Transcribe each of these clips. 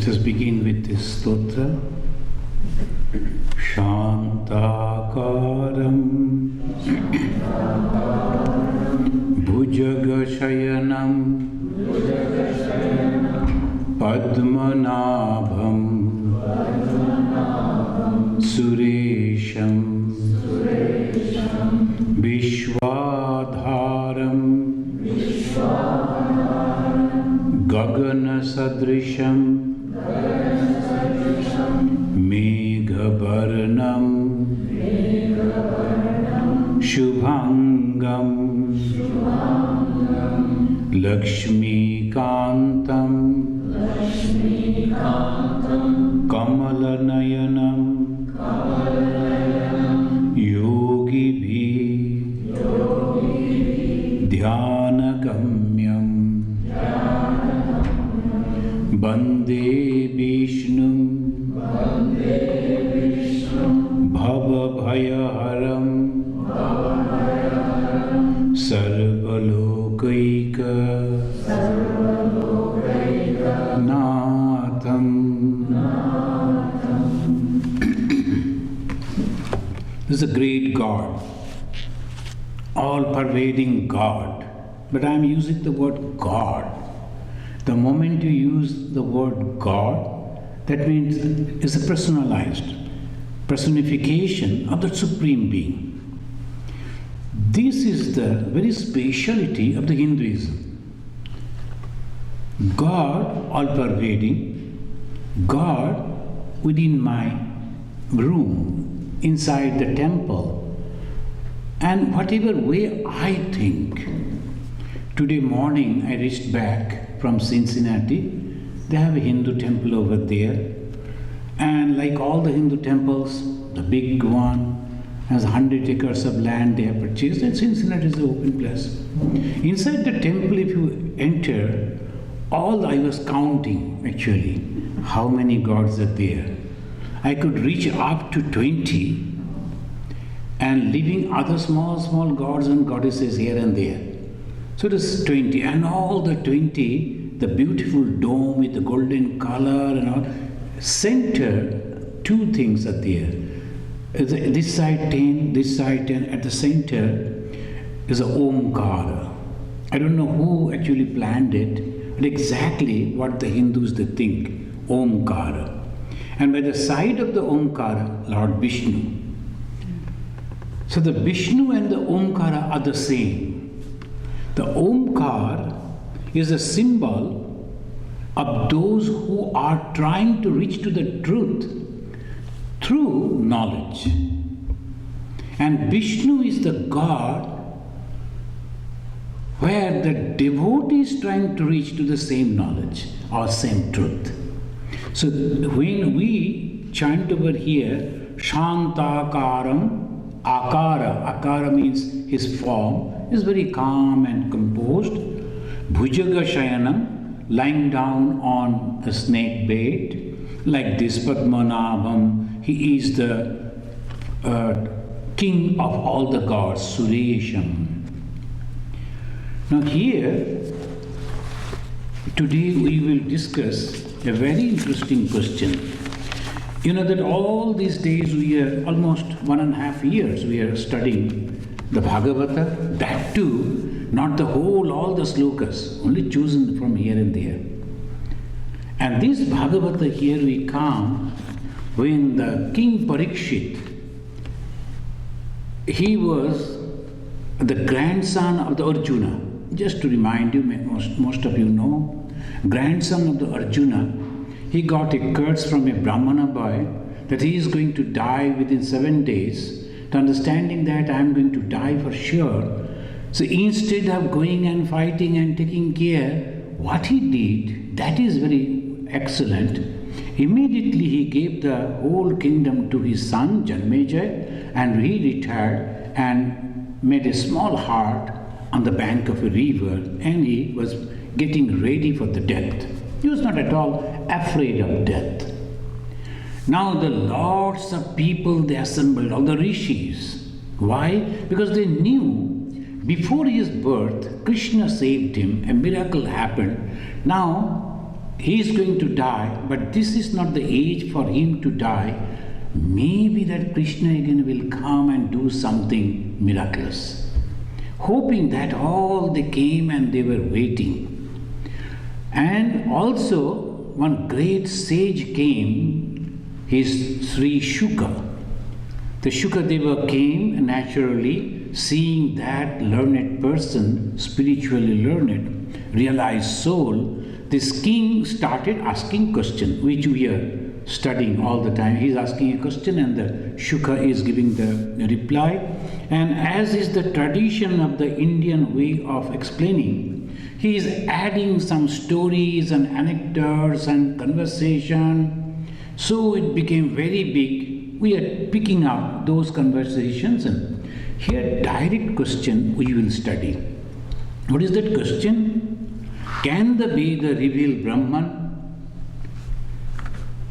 Let us begin with this stotra. Shantakaram Bhujagashayanam Padmanabham Suresham Vishwadharam Gagana Sadrisham Meghavarnam Shubhangam Lakshmikantam Kamalanayanam Yogibhi Dhyanagamyam Bande Vishnu Bhavabhayaharam Sarvalokaika Natham. This is a great God, all-pervading God. But I am using the word God. The moment you use the word God, that means it's a personalized personification of the Supreme Being. This is the very speciality of the Hinduism. God all-pervading, God within my room, inside the temple, and whatever way I think. Today morning I reached back from Cincinnati. They have a Hindu temple over there, and like all the Hindu temples, the big one has 100 acres of land they have purchased, and Cincinnati is an open place. Inside the temple, if you enter, I was counting actually how many gods are there. I could reach up to 20, and leaving other small gods and goddesses here and there. So it is 20, and all the 20, the beautiful dome with the golden color and all, center, two things are there. This side 10, this side 10, at the center is a Omkara. I don't know who actually planned it, but exactly what the Hindus they think, Omkara. And by the side of the Omkara, Lord Vishnu. So the Vishnu and the Omkara are the same. The Omkar is a symbol of those who are trying to reach to the truth through knowledge. And Vishnu is the God where the devotee is trying to reach to the same knowledge or same truth. So when we chant over here, Shantakaram, Akara means his form, is very calm and composed. Bhujagashayanam, lying down on a snake bed, like this Padmanabham, he is the king of all the gods, Suresham. Now here, today we will discuss a very interesting question. You know that all these days we are almost 1.5 years we are studying the Bhagavatam, that too, not the whole, all the slokas, only chosen from here and there. And this Bhagavata here we come when the King Parikshit, he was the grandson of the Arjuna. Just to remind you, most of you know, grandson of the Arjuna, he got a curse from a Brahmana boy that he is going to die within 7 days. To understanding that I am going to die for sure, so instead of going and fighting and taking care, what he did, that is very excellent. Immediately he gave the whole kingdom to his son Janmejaya, and he retired and made a small hut on the bank of a river, and he was getting ready for the death. He was not at all afraid of death. Now the lots of people, they assembled, all the rishis. Why? Because they knew before his birth, Krishna saved him, a miracle happened. Now he is going to die, but this is not the age for him to die. Maybe that Krishna again will come and do something miraculous. Hoping that all they came and they were waiting. And also one great sage came, his Sri Shuka. The Shukadeva came naturally, seeing that learned person, spiritually learned, realized soul. This king started asking questions, which we are studying all the time. He is asking a question and the Shuka is giving the reply. And as is the tradition of the Indian way of explaining, he is adding some stories and anecdotes and conversation. So it became very big. We are picking up those conversations, and here direct question we will study. What is that question? Can the Veda reveal Brahman?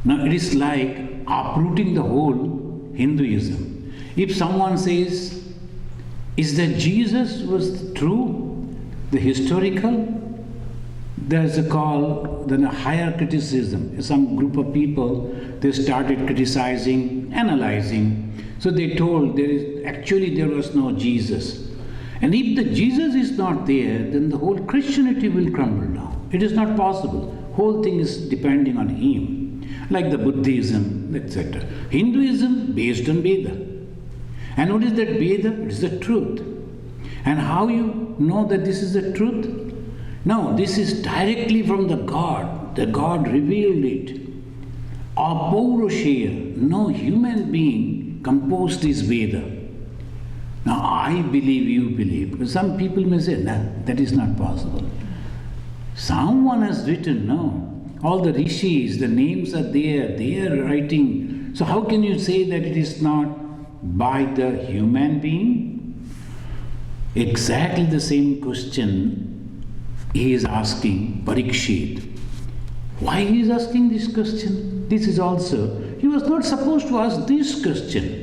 Now it is like uprooting the whole Hinduism. If someone says, is that Jesus was true, the historical, there's a call, then a higher criticism. Some group of people, they started criticizing, analyzing. So they told there was no Jesus. And if the Jesus is not there, then the whole Christianity will crumble down. It is not possible. Whole thing is depending on him. Like the Buddhism, etc. Hinduism based on Veda. And what is that Veda? It is the truth. And how you know that this is the truth? No, this is directly from the God. The God revealed it. Apaurushaya, no human being composed this Veda. Now I believe, you believe. But some people may say, no, that is not possible. Someone has written, no. All the rishis, the names are there, they are writing. So how can you say that it is not by the human being? Exactly the same question he is asking Parikshit. Why he is asking this question? This is also, he was not supposed to ask this question.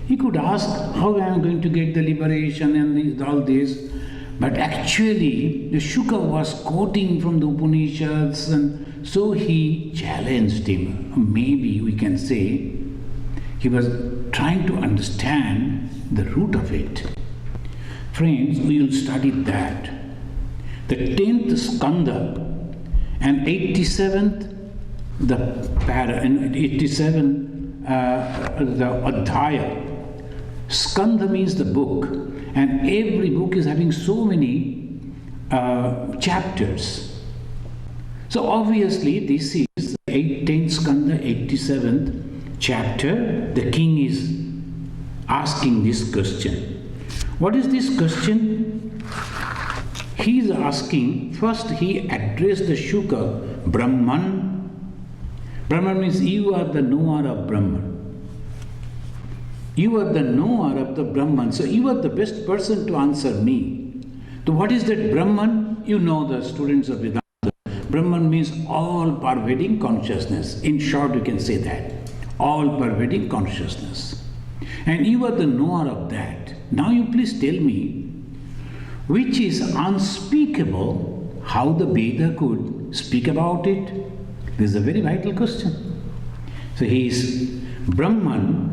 He could ask, how I am going to get the liberation and all this. But actually, the Shuka was quoting from the Upanishads, and so he challenged him. Maybe we can say he was trying to understand the root of it. Friends, we will study that. The 10th skanda and 87th the adhyaya. Skanda means the book, and every book is having so many chapters. So obviously this is 10th skanda, 87th chapter. The king is asking this question. What is this question? He is asking, first he addressed the Shuka, Brahman. Brahman means you are the knower of Brahman. You are the knower of the Brahman, so you are the best person to answer me. So what is that Brahman? You know, the students of Vedanta. Brahman means all-pervading consciousness. In short, you can say that. All-pervading consciousness. And you are the knower of that. Now you please tell me, which is unspeakable, how the Veda could speak about it? This is a very vital question. So he is Brahman,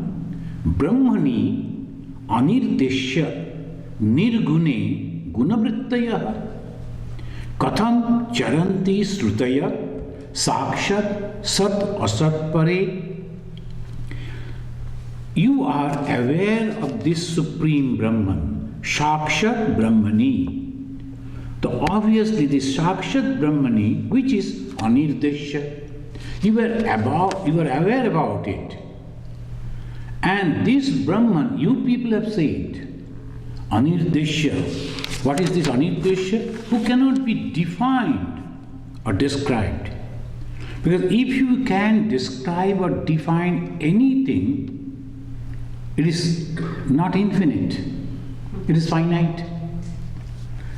Brahmani anirdeshya nirgune gunavrittaya katham charanti srutaya sakshat sat asat pare. You are aware of this Supreme Brahman, Sakshat Brahmani. So obviously this Sakshat Brahmani, which is anirdeshya, you are aware about it. And this Brahman, you people have said, anirdeshya. What is this anirdeshya? Who cannot be defined or described. Because if you can describe or define anything, it is not infinite. It is finite.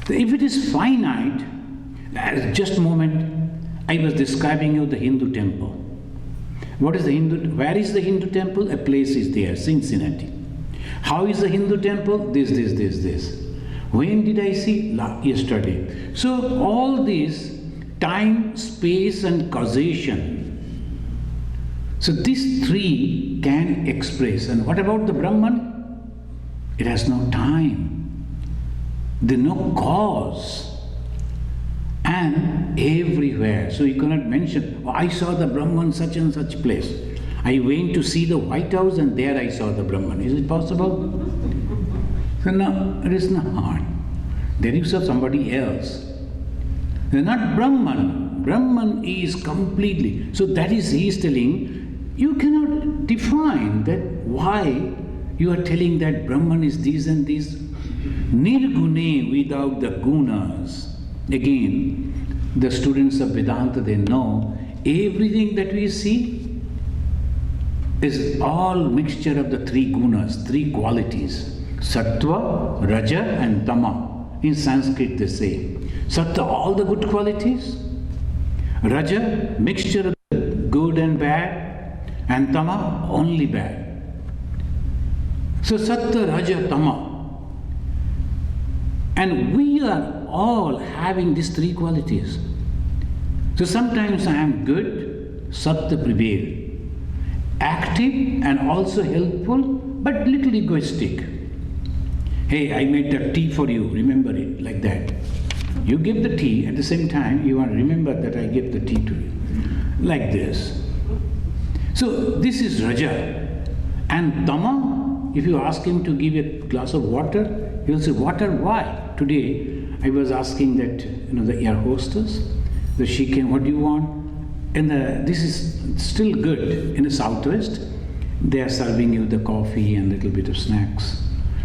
So if it is finite, just a moment, I was describing you the Hindu temple. What is the Hindu? Where is the Hindu temple? A place is there, Cincinnati. How is the Hindu temple? This. When did I see? Yesterday. So all this time, space and causation. So these three can express. And what about the Brahman? It has no time. There's no cause. And everywhere. So you cannot mention, oh, I saw the Brahman such and such place. I went to see the White House and there I saw the Brahman. Is it possible? So no, it is not. There you saw somebody else. They're not Brahman. Brahman is completely. So that is, he is telling, you cannot define that why you are telling that Brahman is this and this. Nirgune, without the gunas. Again, the students of Vedanta, they know everything that we see is all mixture of the three gunas, three qualities. Sattva, Raja and Tama. In Sanskrit they say. Sattva, all the good qualities. Raja, mixture of the good and bad. And Tama, only bad. So Sattva, Raja, Tama. And we are all having these three qualities. So sometimes I am good, Sattva prevail. Active and also helpful, but little egoistic. Hey, I made the tea for you, remember it, like that. You give the tea, at the same time you want to remember that I gave the tea to you. Like this. So this is Raja. And Tama, if you ask him to give a glass of water, he will say, water, why? Today I was asking that, the air hostess, that she came, what do you want? And this is still good. In the southwest, they are serving you the coffee and a little bit of snacks.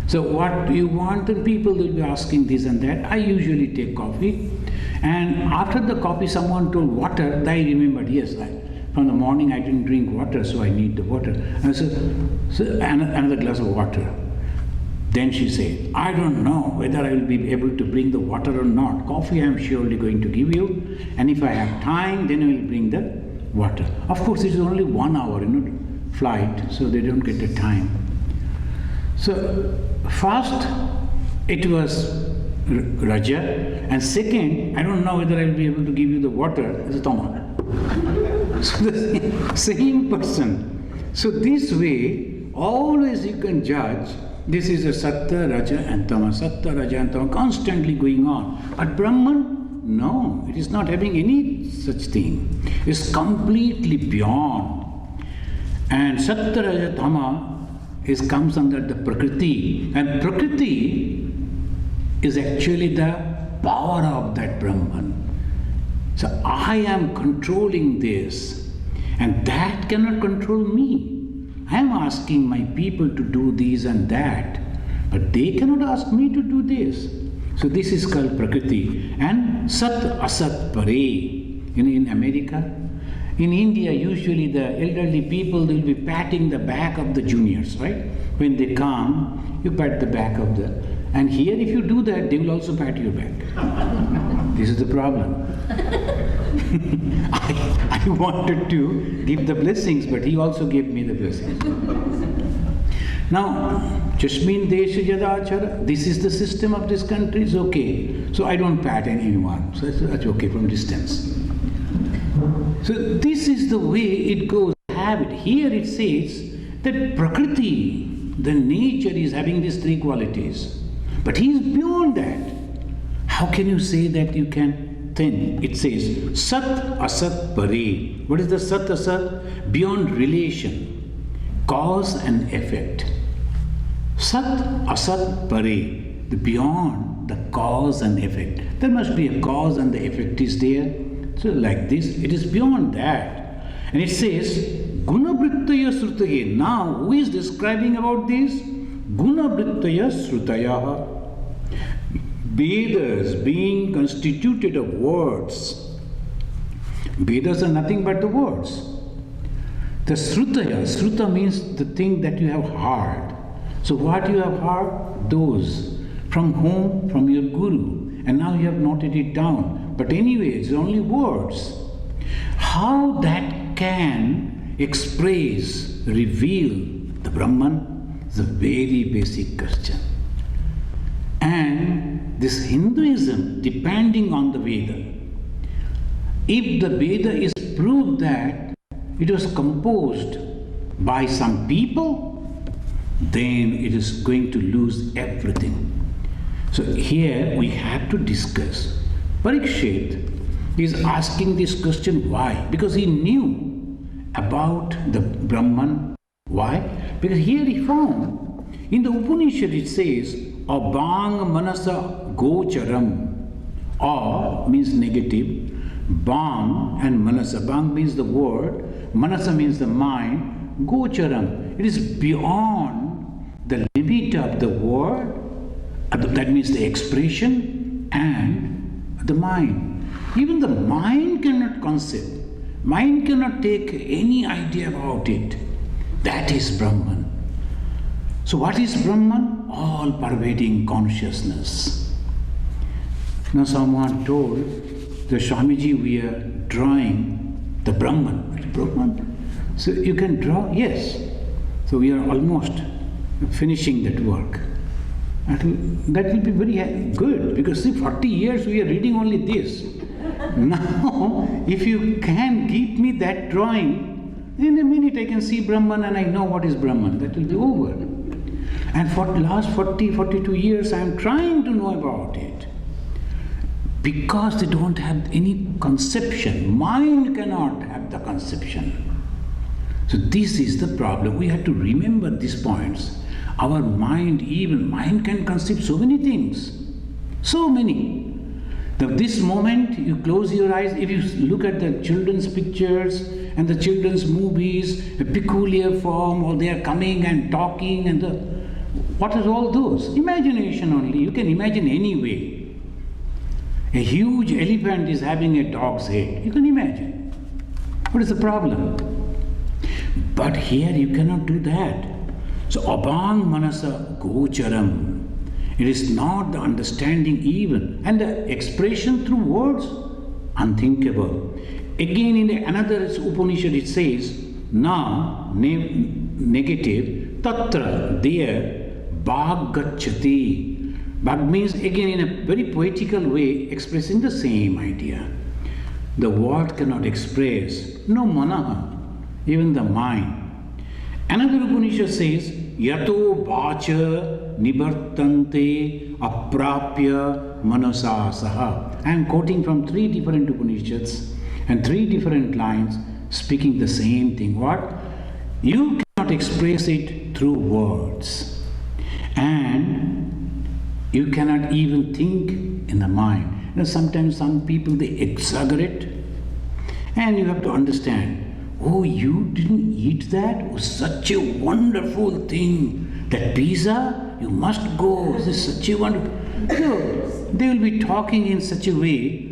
So what do you want? And people will be asking this and that. I usually take coffee. And after the coffee, someone told water. I remembered, yes, from the morning I didn't drink water, so I need the water. And I said, so another glass of water. Then she said, I don't know whether I will be able to bring the water or not. Coffee I am surely going to give you. And if I have time, then I will bring the water. Of course, it is only 1 hour, flight, so they don't get the time. So, first, it was Raja, and second, I don't know whether I will be able to give you the water, it's Tama. So the same person. So this way, always you can judge, this is a Sattva, Raja and Tama. Sattva, Raja and Tama constantly going on. But Brahman, no, it is not having any such thing. It's completely beyond. And Sattva, Raja, Tama comes under the Prakriti. And Prakriti is actually the power of that Brahman. So I am controlling this, and that cannot control me. I am asking my people to do this and that, but they cannot ask me to do this. So this is called Prakriti. And Sat Asat Pare. In America, in India, usually the elderly people, they will be patting the back of the juniors, right? When they come, you pat the back of the... And here, if you do that, they will also pat your back. This is the problem. I wanted to give the blessings, but he also gave me the blessings. Now, Jasmin Desha Jadachara, this is the system of this country, it's okay. So I don't pat anyone, so that's okay from distance. So this is the way it goes. Habit. Here it says that Prakriti, the nature, is having these three qualities. But he is beyond that. How can you say that you can? Then it says, Sat Asat Pare. What is the Sat Asat? Beyond relation, cause and effect. Sat Asat Pare, the beyond the cause and effect. There must be a cause and the effect is there. So like this, it is beyond that. And it says, Gunavrittaya Srutaya. Now, who is describing about this? Gunavrittaya Srutaya. Vedas being constituted of words. Vedas are nothing but the words. The Srutaya, Sruta means the thing that you have heard. So what you have heard? Those. From whom? From your Guru. And now you have noted it down. But anyway, it's only words. How that can express, reveal the Brahman is a very basic question. And this Hinduism, depending on the Veda, If the Veda is proved that it was composed by some people, then it is going to lose everything. So here we have to discuss. Parikshit is asking this question, why? Because he knew about the Brahman. Why? Because here he found, in the Upanishad it says, Abang manasa gocharam, or means negative, bang and manasa. Bang means the word, manasa means the mind, gocharam. It is beyond the limit of the word, that means the expression and the mind. Even the mind cannot conceive. Mind cannot take any idea about it. That is Brahman. So what is Brahman? All-pervading consciousness. Now someone told the Swamiji, we are drawing the Brahman. What is Brahman? So you can draw? Yes. So we are almost finishing that work. That will be very good, because see, 40 years we are reading only this. Now, if you can give me that drawing, in a minute I can see Brahman and I know what is Brahman. That will be over. And for the last 42 years I am trying to know about it. Because they don't have any conception. Mind cannot have the conception. So this is the problem. We have to remember these points. Our mind can conceive so many things. So many. This moment you close your eyes, if you look at the children's pictures and the children's movies, a peculiar form, or they are coming and talking, and what is all those? Imagination only. You can imagine any way. A huge elephant is having a dog's head. You can imagine. What is the problem? But here you cannot do that. So abang manasa gocharam. It is not the understanding even, and the expression through words, unthinkable. Again in another Upanishad it says, na, negative, tatra, there, bhag gacchati. Bhag means again in a very poetical way expressing the same idea. The word cannot express, no manaha, even the mind. Another Upanishad says, yato vacha nibartante aprapya manasa saha. I am quoting from 3 different Upanishads and 3 different lines speaking the same thing. What? You cannot express it through words. And you cannot even think in the mind. You know, sometimes some people, they exaggerate. And you have to understand, oh, you didn't eat that? Oh, such a wonderful thing. That pizza, you must go. This is such a wonderful. So, they will be talking in such a way,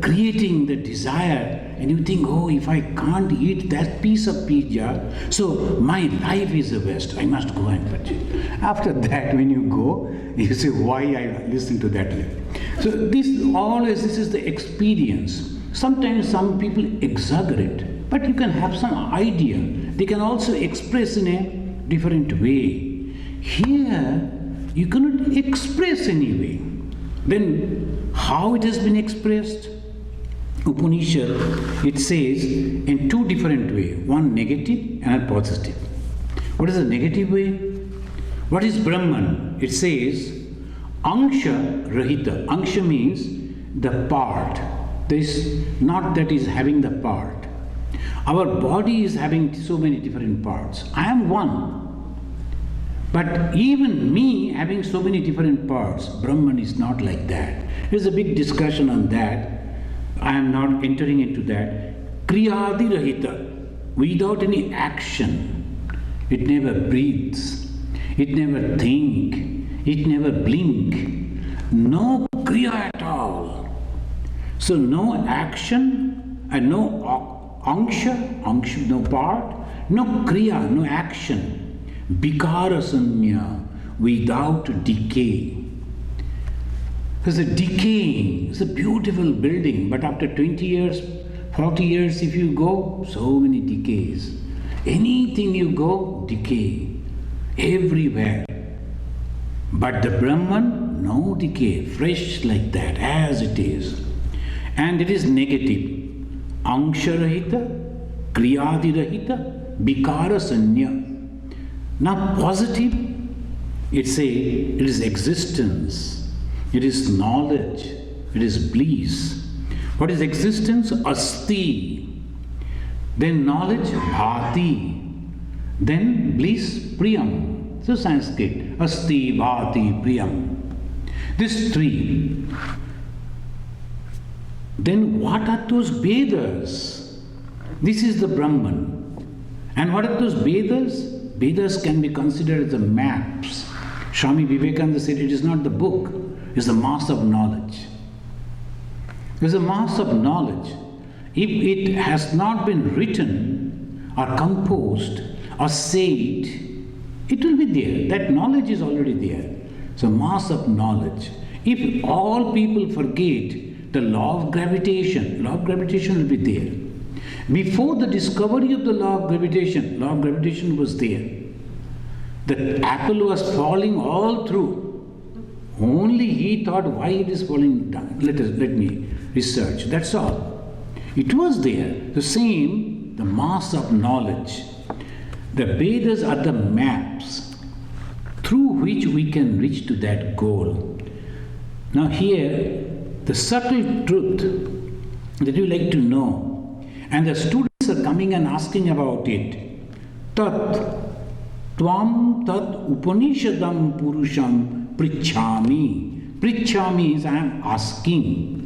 creating the desire, and you think, oh, if I can't eat that piece of pizza, so my life is a waste. I must go and purchase. After that, when you go, you say, why I listen to that? So this is the experience. Sometimes some people exaggerate, but you can have some idea. They can also express in a different way. Here, you cannot express any way. Then, how it has been expressed? Upanishad, it says in 2 different ways. One negative and a positive. What is the negative way? What is Brahman? It says, Angsha Rahita. Angsha means the part. This, not that is having the part. Our body is having so many different parts. I am one. But even me having so many different parts, Brahman is not like that. There's a big discussion on that. I am not entering into that. Kriyadi Rahita, without any action. It never breathes. It never thinks. It never blinks. No Kriya at all. So no action and no angsha, no part, no Kriya, no action. Vikarasanya, without decay. There's a decaying, it's a beautiful building, but after 20 years, 40 years if you go, so many decays. Anything you go, decay. Everywhere. But the Brahman, no decay, fresh like that, as it is. And it is negative. Angsharahita, Kriyadirahita, Vikarasanya. Now positive, it is existence, it is knowledge, it is bliss. What is existence? Asti. Then knowledge, bhati. Then bliss, priyam. So Sanskrit, asti, bhati, priyam. These three. Then what are those Vedas? This is the Brahman. And what are those Vedas? Vedas can be considered as the maps. Swami Vivekananda said it is not the book, it is the mass of knowledge. It is a mass of knowledge. If it has not been written or composed or said, it will be there. That knowledge is already there. So mass of knowledge. If all people forget the law of gravitation will be there. Before the discovery of the law of gravitation was there. The apple was falling all through. Only he thought why it is falling down. Let me research. That's all. It was there. The same, the mass of knowledge. The Vedas are the maps through which we can reach to that goal. Now here, the subtle truth that you like to know, and the students are coming and asking about it. Tat Tvam tat Upanishadam Purusham Prichhami. Prichhami is I am asking.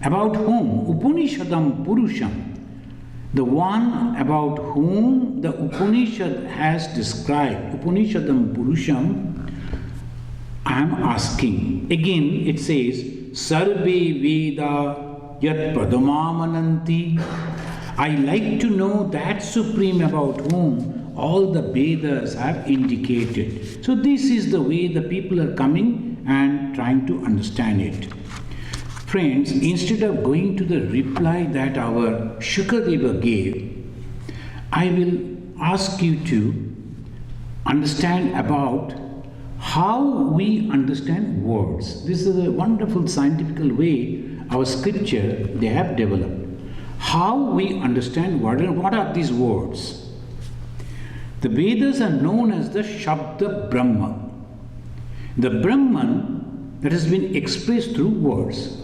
About whom? Upanishadam Purusham. The one about whom the Upanishad has described. Upanishadam Purusham, I am asking. Again it says, Sarve Veda Yat Padamamananti. I like to know that Supreme about whom all the Vedas have indicated. So this is the way the people are coming and trying to understand it. Friends, instead of going to the reply that our Shukadeva gave, I will ask you to understand about how we understand words. This is a wonderful scientific way our scripture they have developed. How we understand what are these words? The Vedas are known as the Shabda Brahma. The Brahman that has been expressed through words.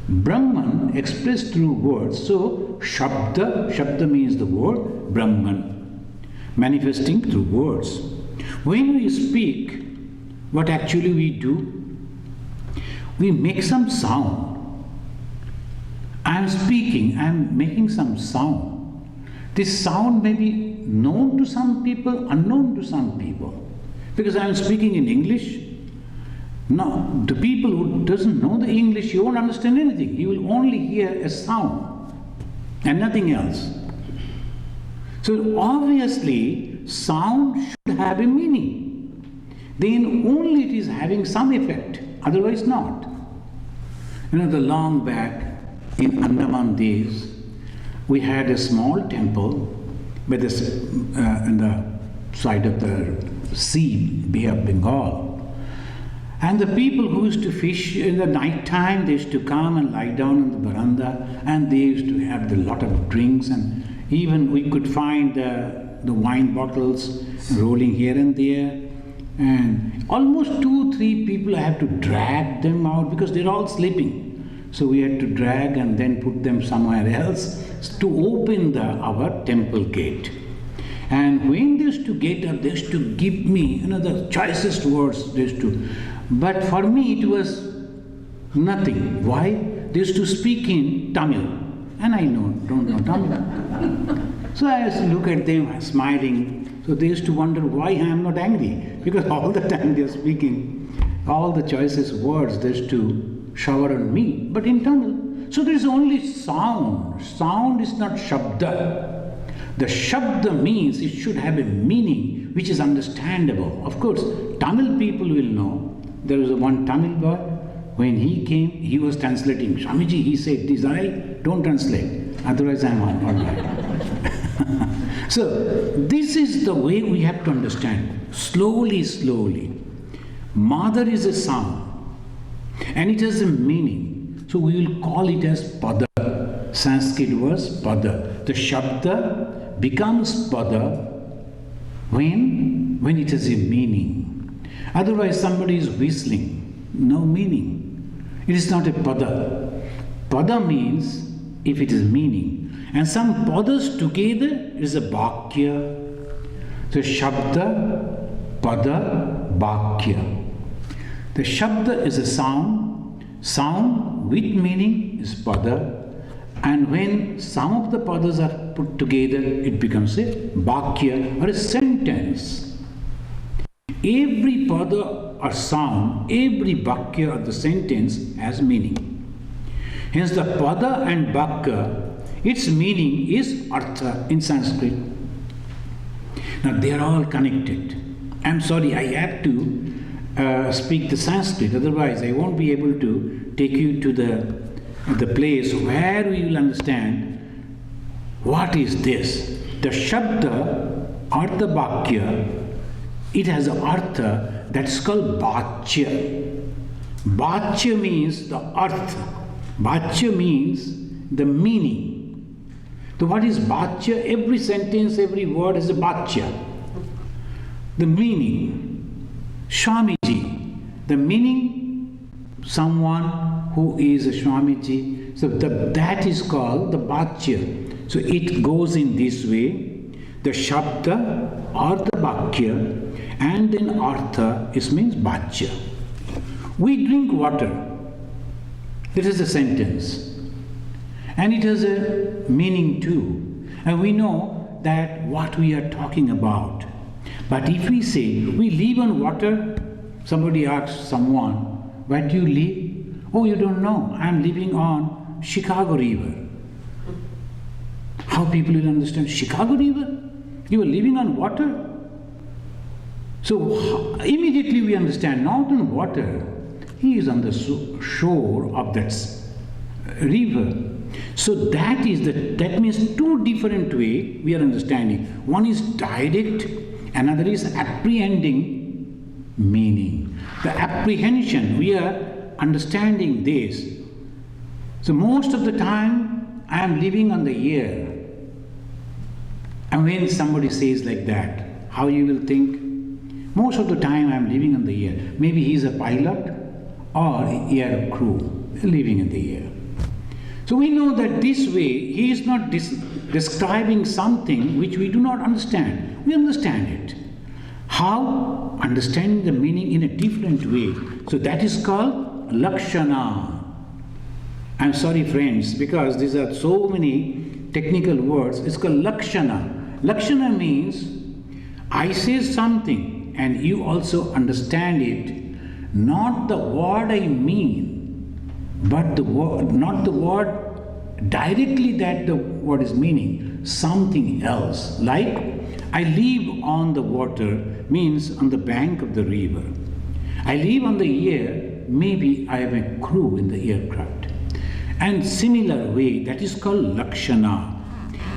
Brahman expressed through words. So Shabda means the word, Brahman, manifesting through words. When we speak, what actually we do? We make some sound. I am speaking, I am making some sound. This sound may be known to some people, unknown to some people. Because I am speaking in English. No, the people who doesn't know the English, you won't understand anything. You will only hear a sound and nothing else. So obviously, sound should have a meaning. Then only it is having some effect, otherwise not. You know, the long back in Andaman days, we had a small temple by in the side of the sea, Bay of Bengal. And the people who used to fish in the night time, they used to come and lie down on the veranda, and they used to have a lot of drinks, and even we could find the wine bottles rolling here and there. And almost 2-3 people I had to drag them out because they're all sleeping. So we had to drag and then put them somewhere else to open our temple gate. And when they used to get up, they used to give me the choicest words they used to. But for me it was nothing. Why? They used to speak in Tamil. And I don't know Tamil. So I used to look at them smiling. So they used to wonder why I am not angry. Because all the time they are speaking all the choicest words they used to shower on me, but in Tamil. So there is only sound. Sound is not Shabda. The Shabda means it should have a meaning which is understandable. Of course, Tamil people will know. There was one Tamil boy, when he came, he was translating. Swamiji, he said this, I don't translate, otherwise I am all right. So this is the way we have to understand. Slowly, slowly. Mother is a sound. And it has a meaning. So we will call it as Pada. Sanskrit was pada. The Shabda becomes pada when it has a meaning. Otherwise somebody is whistling, no meaning. It is not a pada. Pada means if it is meaning. And some padas together is a bhakya. So Shabda, pada, bhakya. The Shabda is a sound. Sound with meaning is pada. And when some of the padas are put together, it becomes a bhakya or a sentence. Every pada or sound, every bhakya or the sentence has meaning. Hence the pada and bhakya, its meaning is artha in Sanskrit. Now they are all connected. I'm sorry, I have to speak the Sanskrit, otherwise I won't be able to take you to the place where we will understand what is this. The Shabda or the Bhakya, it has an artha that's called Bhachya. Bhachya means the artha. Bhachya means the meaning. So what is Bhachya? Every sentence, every word is a Bhachya. The meaning. Swamiji. The meaning, someone who is a Swamiji. So that is called the Bhachya. So it goes in this way. The Shabda or the Bhakya, and then Artha, it means Bhachya. We drink water. It is a sentence. And it has a meaning too. And we know that what we are talking about. But if we say, we live on water, somebody asks someone, where do you live? Oh, you don't know. I am living on Chicago River. How people will understand Chicago River? You are living on water. So immediately we understand, not on water. He is on the shore of that river. So that means two different ways we are understanding. One is direct, another is apprehending meaning. The apprehension, we are understanding this. So most of the time I am living on the air. And when somebody says like that, how you will think? Most of the time I am living on the air. Maybe he is a pilot or air crew living in the air. So we know that this way he is not describing something which we do not understand. We understand it. How? Understanding the meaning in a different way. So that is called Lakshana. I'm sorry friends, because these are so many technical words. It's called Lakshana. Lakshana means I say something and you also understand it, not the word I mean, but the word, not the word directly that the word is meaning, something else. Like I live on the water means on the bank of the river. I live on the air, maybe I am a crew in the aircraft. And similar way, that is called Lakshana.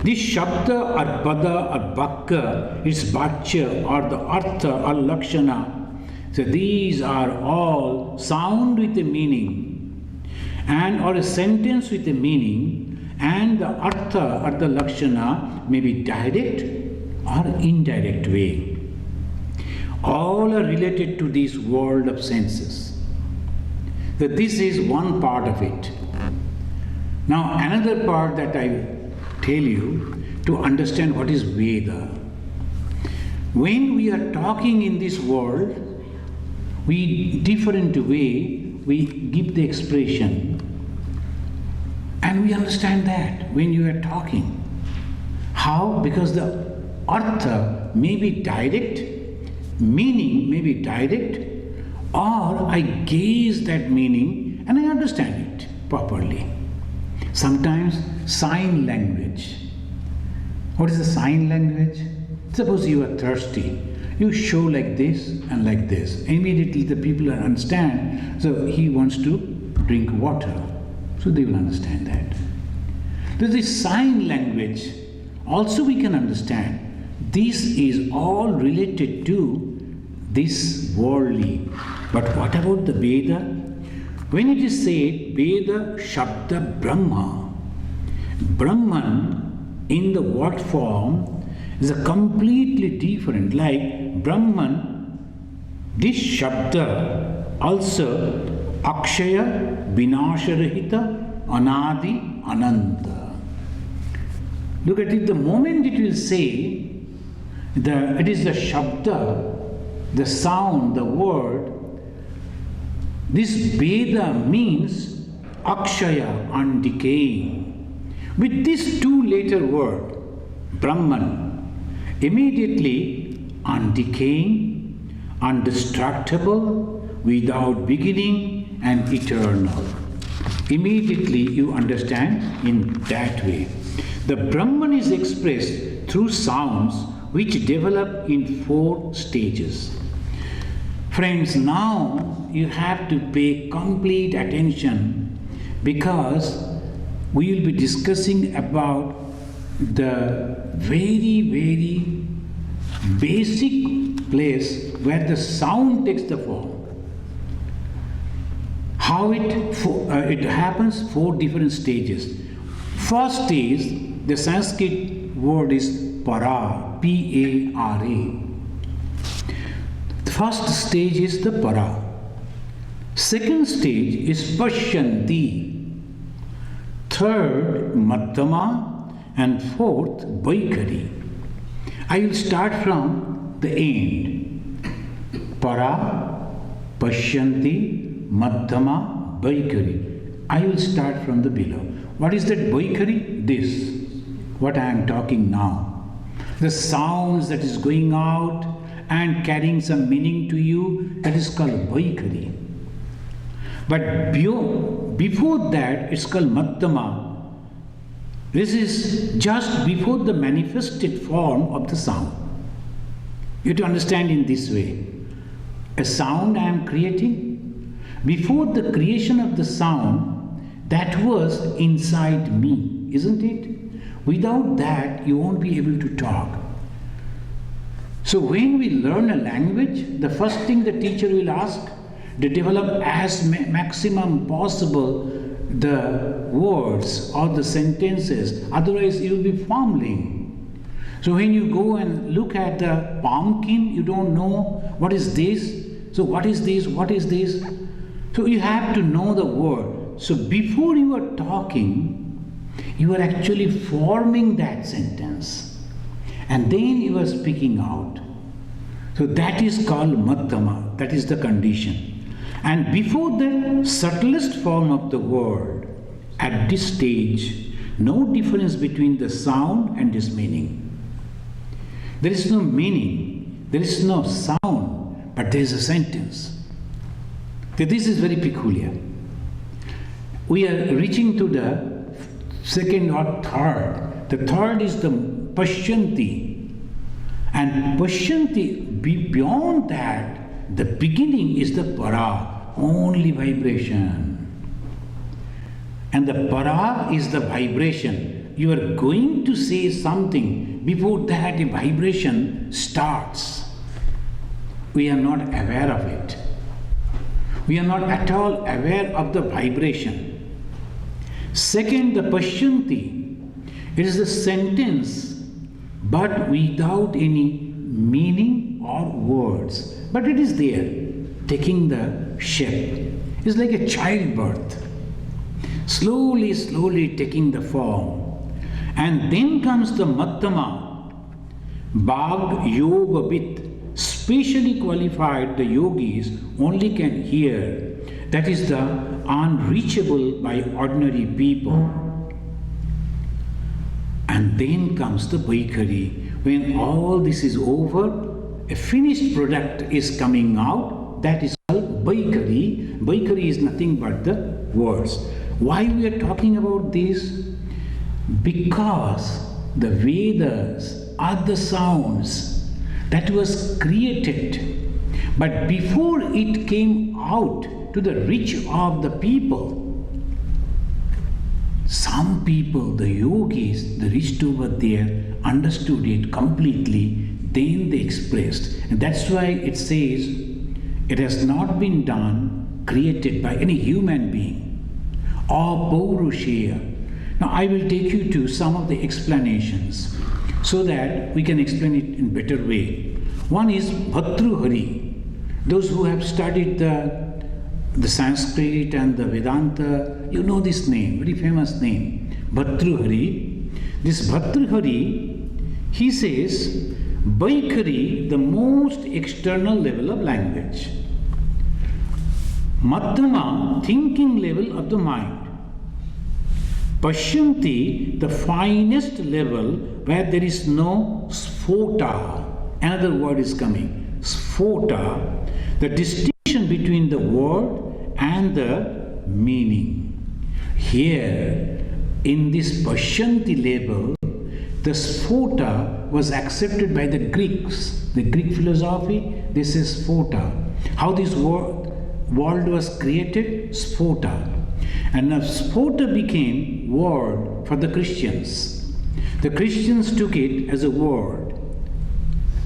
This Shabda or Pada or Bhakya, its Bhachya or the Artha or Lakshana. So these are all sound with a meaning, and or a sentence with a meaning, and the Artha or the Lakshana may be direct or indirect way. All are related to this world of senses. So this is one part of it. Now another part that I tell you to understand what is Veda. When we are talking in this world, different way we give the expression, and we understand that when you are talking. How? Because the artha may be direct, meaning may be direct, or I gaze that meaning and I understand it properly. Sometimes sign language. What is the sign language? Suppose you are thirsty. You show like this and like this. Immediately the people understand. So he wants to drink water. So they will understand that. There's this sign language. Also we can understand. This is all related to this worldly. But what about the Veda? When it is said Veda Shabda Brahma, Brahman in the word form is a completely different. Like Brahman, this Shabda also Akshaya, Vinasharahita, Anadi, Ananta. Look at it, the moment it will say, it is the Shabda, the sound, the word. This Veda means Akshaya, undecaying. With this two-letter word, Brahman, immediately undecaying, indestructible, without beginning and eternal. Immediately you understand in that way. The Brahman is expressed through sounds which develop in 4 stages. Friends, now you have to pay complete attention because we will be discussing about the very, very basic place where the sound takes the form. How it happens, 4 different stages. First stage, the Sanskrit word is para, P-A-R-A. The first stage is the para. Second stage is pashyanti. Third, madhyama, and fourth, vaikari. I will start from the end. Para, pashyanti, madhyama, vaikari. I will start from the below. What is that vaikari? This, what I am talking now. The sounds that is going out and carrying some meaning to you, that is called vaikari. But before that, it's called madhyama. This is just before the manifested form of the sound. You have to understand in this way. A sound I am creating. Before the creation of the sound, that was inside me, isn't it? Without that, you won't be able to talk. So when we learn a language, the first thing the teacher will ask, to develop as maximum possible the words or the sentences, otherwise you will be fumbling. So when you go and look at the pumpkin, you don't know what is this, so what is this, what is this? So you have to know the word. So before you are talking, you are actually forming that sentence and then you are speaking out. So that is called madhyama, that is the condition. And before the subtlest form of the word, at this stage, no difference between the sound and its meaning. There is no meaning, there is no sound, but there is a sentence. So this is very peculiar. We are reaching to the second or third. The third is the pashyanti. And pashyanti, beyond that, the beginning is the para, only vibration. And the para is the vibration. You are going to say something, before that a vibration starts. We are not aware of it. We are not at all aware of the vibration. Second, the pashyanti. It is a sentence, but without any meaning or words. But it is there, taking the shape. It's like a childbirth. Slowly, slowly taking the form. And then comes the madhyama. Bhag yoga bit, specially qualified, the yogis only can hear. That is the unreachable by ordinary people. And then comes the vaikari. When all this is over, a finished product is coming out, that is called vaikari. Vaikari is nothing but the words. Why we are talking about this? Because the Vedas are the sounds that was created. But before it came out to the reach of the people, some people, the yogis, they reached over there, understood it completely, then they expressed. And that's why it says, it has not been done, created by any human being. Or Paurusheya. Now I will take you to some of the explanations so that we can explain it in better way. One is Bhartruhari. Those who have studied the Sanskrit and the Vedanta, you know this name, very famous name, Bhartruhari. This Bhartruhari, he says, Vaikhari, the most external level of language. Madhyama, thinking level of the mind. Pashyanti, the finest level where there is no sphota. Another word is coming. Sphota, the distinction between the word and the meaning. Here, in this Pashyanti level, the sphota was accepted by the Greeks. The Greek philosophy, this is sphota. How this world was created? Sphota. And now sphota became word for the Christians. The Christians took it as a word.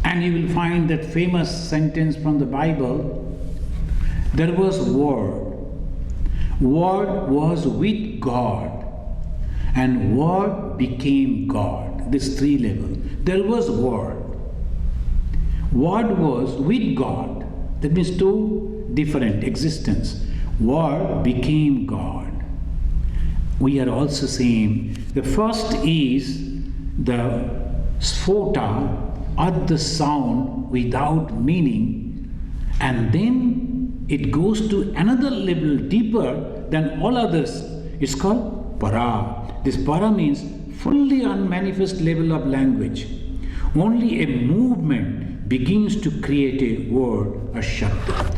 And you will find that famous sentence from the Bible, there was word. Word was with God. And word became God. This three level. There was word. Word was with God. That means two different existence. Word became God. We are also saying the first is the sphota, or the sound without meaning, and then it goes to another level deeper than all others. It's called para. This para means fully unmanifest level of language. Only a movement begins to create a word, a shabda.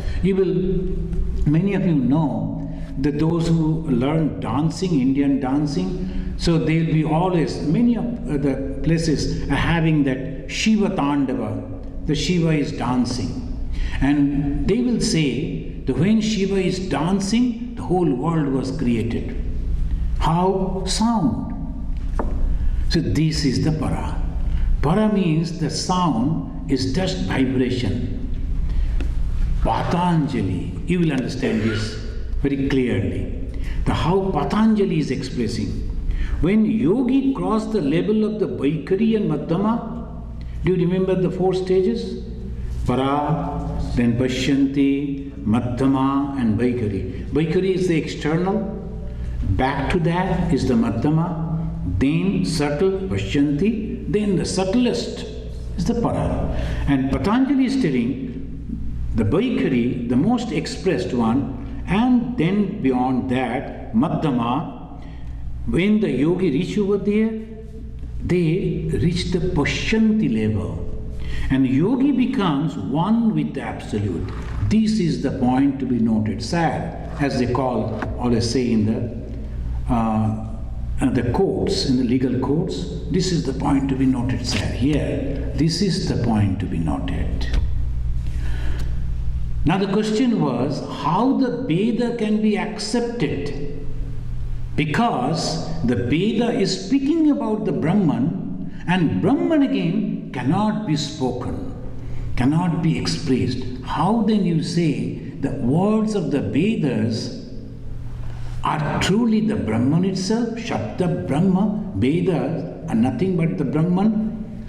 Many of you know that those who learn dancing, Indian dancing, so they'll be always, many of the places are having that Shiva Tandava, the Shiva is dancing. And they will say that when Shiva is dancing, the whole world was created. How? Sound. So this is the para. Para means the sound is just vibration. Patanjali, you will understand this very clearly. How Patanjali is expressing. When yogi crossed the level of the Vaikhari and Madhyama, do you remember the four stages? Para, then Pashyanti, Madhyama and Vaikhari. Vaikhari is the external. Back to that is the Madhyama, then subtle Pashyanti, then the subtlest is the Para. And Patanjali is telling the Vaikhari, the most expressed one, and then beyond that, Madhyama. When the yogi reach over there, they reach the Pashyanti level. And yogi becomes one with the Absolute. This is the point to be noted. Sad, as they call, always say in the courts, in the legal courts, this is the point to be noted, sir. Here, this is the point to be noted. Now the question was, how the Veda can be accepted? Because the Veda is speaking about the Brahman, and Brahman again cannot be spoken, cannot be expressed. How then you say the words of the Vedas are truly the Brahman itself? Shabda Brahma, Vedas are nothing but the Brahman.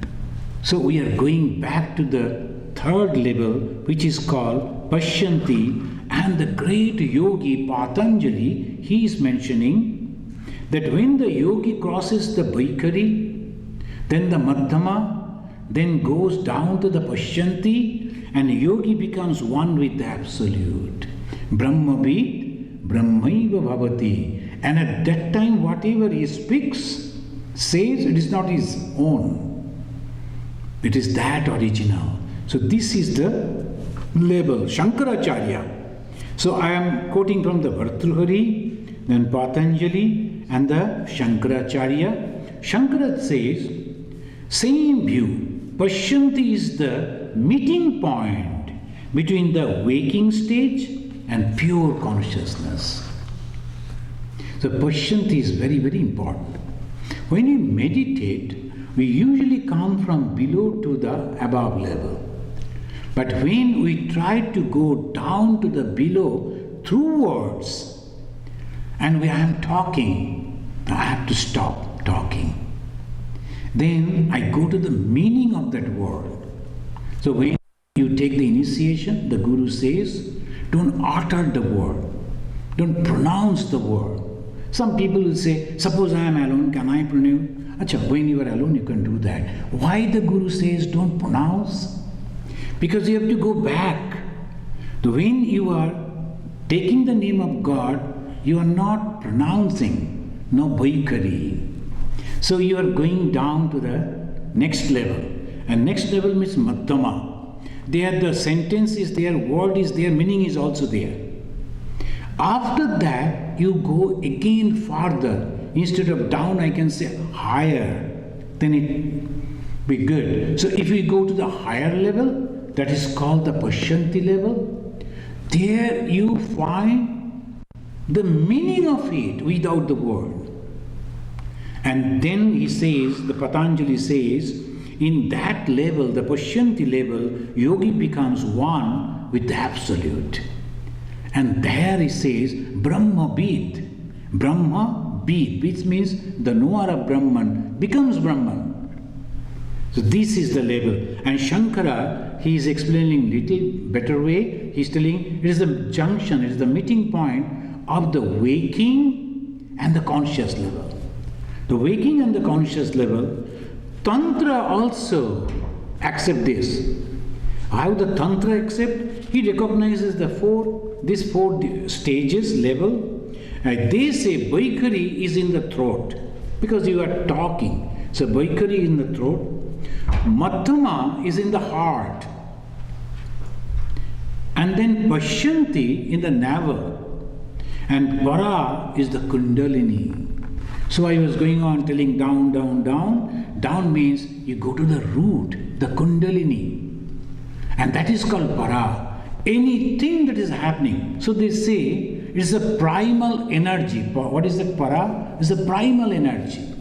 So we are going back to the third level, which is called Pashyanti, and the great yogi Patanjali, he is mentioning that when the yogi crosses the Vaikhari, then the Madhyama, then goes down to the Pashyanti, and yogi becomes one with the Absolute. Brahmavid, Brahmaiva Bhavati. And at that time, whatever he speaks, says, it is not his own. It is that original. So this is the level, Shankaracharya. So I am quoting from the Bhartruhari, then Patanjali, and the Shankaracharya. Shankara says, same view. Pashyanti is the meeting point between the waking stage and pure consciousness. So Pashyanti is very, very important. When you meditate, we usually come from below to the above level. But when we try to go down to the below through words, and I am talking, Now I have to stop talking. Then I go to the meaning of that word. So when you take the initiation, the Guru says, don't utter the word. Don't pronounce the word. Some people will say, suppose I am alone, can I pronounce? Achha, when you are alone, you can do that. Why the Guru says don't pronounce? Because you have to go back. When you are taking the name of God, you are not pronouncing, no vaikari. So you are going down to the next level. And next level means madhyama. There the sentence is there, word is there, meaning is also there. After that, you go again farther. Instead of down, I can say higher. Then it be good. So if we go to the higher level, that is called the Pashyanti level, there you find the meaning of it without the word. And then he says, the Patanjali says, in that level, the Pashyanti level, yogi becomes one with the Absolute. And there he says, Brahma Bid. Brahma Bid, which means the knower of Brahman becomes Brahman. So this is the level. And Shankara, he is explaining little better way. He is telling it is the junction, it is the meeting point of the waking and the conscious level. The waking and the conscious level, Tantra also accept this. How the Tantra accept? He recognizes these four stages, level. They say Vaikari is in the throat because you are talking. So Vaikari is in the throat. Madhyama is in the heart. And then Pashyanti in the navel. And Para is the Kundalini. So I was going on telling down, down, down. Down means you go to the root, the Kundalini. And that is called Para. Anything that is happening. So they say it is a primal energy. What is that Para? It's a primal energy.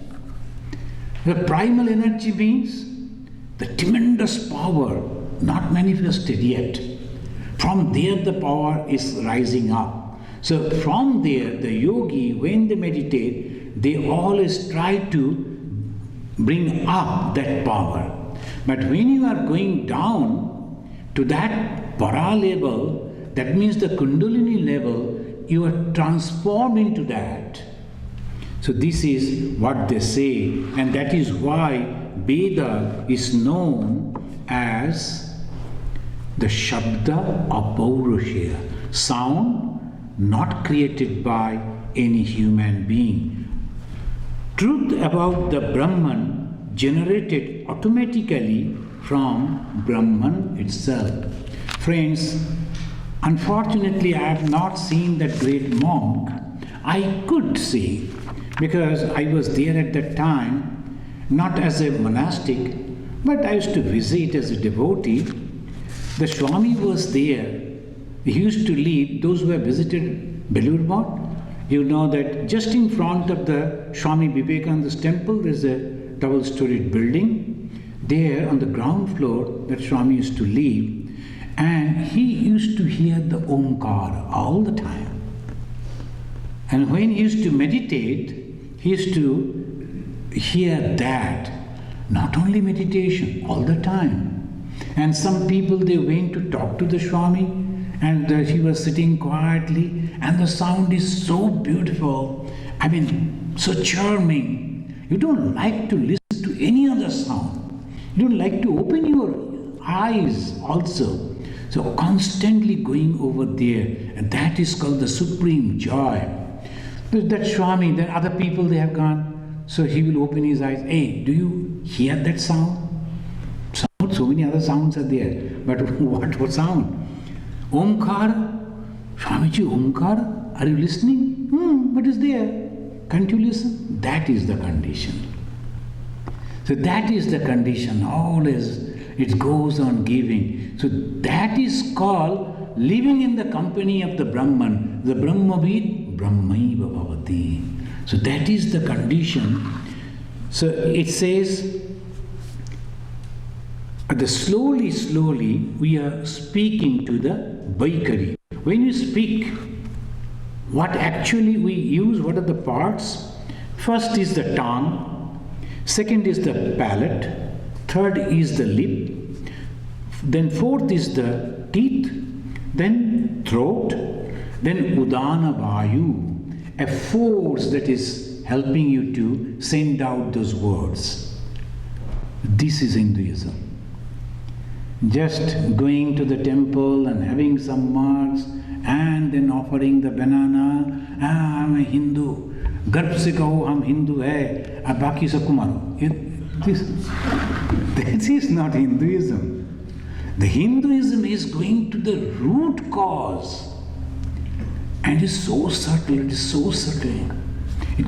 The primal energy means the tremendous power not manifested yet. From there the power is rising up. So from there the yogi, when they meditate, they always try to bring up that power. But when you are going down to that Para level, that means the Kundalini level, you are transformed into that. So this is what they say, and that is why Veda is known as the Shabda of Paurusha, sound not created by any human being. Truth about the Brahman generated automatically from Brahman itself. Friends, unfortunately I have not seen that great monk. I could see, because I was there at that time, not as a monastic, but I used to visit as a devotee. The Swami was there. He used to live, those who have visited Belur Math, you know that just in front of the Swami Vivekananda's temple, there is a double-storied building. There on the ground floor, that Swami used to live. And he used to hear the Omkar all the time. And when he used to meditate, he used to hear that. Not only meditation, all the time. And some people, they went to talk to the Swami, and he was sitting quietly, and the sound is so beautiful. I mean, so charming. You don't like to listen to any other sound. You don't like to open your eyes also. So constantly going over there, and that is called the supreme joy. That Swami, then other people, they have gone. So he will open his eyes. Hey, do you hear that sound? So many other sounds are there. But what sound? Omkar? Swamiji, Omkar? Are you listening? What is there? Can't you listen? That is the condition. So that is the condition. Always it goes on giving. So that is called living in the company of the Brahman. The Brahmavid, Brahmaiva Bhavati. So that is the condition. So it says, slowly we are speaking to the Vaikari. When you speak, what actually we use, what are the parts? First is the tongue, second is the palate, third is the lip, then fourth is the teeth, then throat, then udana vayu, a force that is helping you to send out those words. This is Hinduism. Just going to the temple and having some marks and then offering the banana, I'm a Hindu, गर्भ से कहो हम हिंदू है अब बाकी सबको मारो. This is not Hinduism. The Hinduism is going to the root cause. And it is so subtle, It's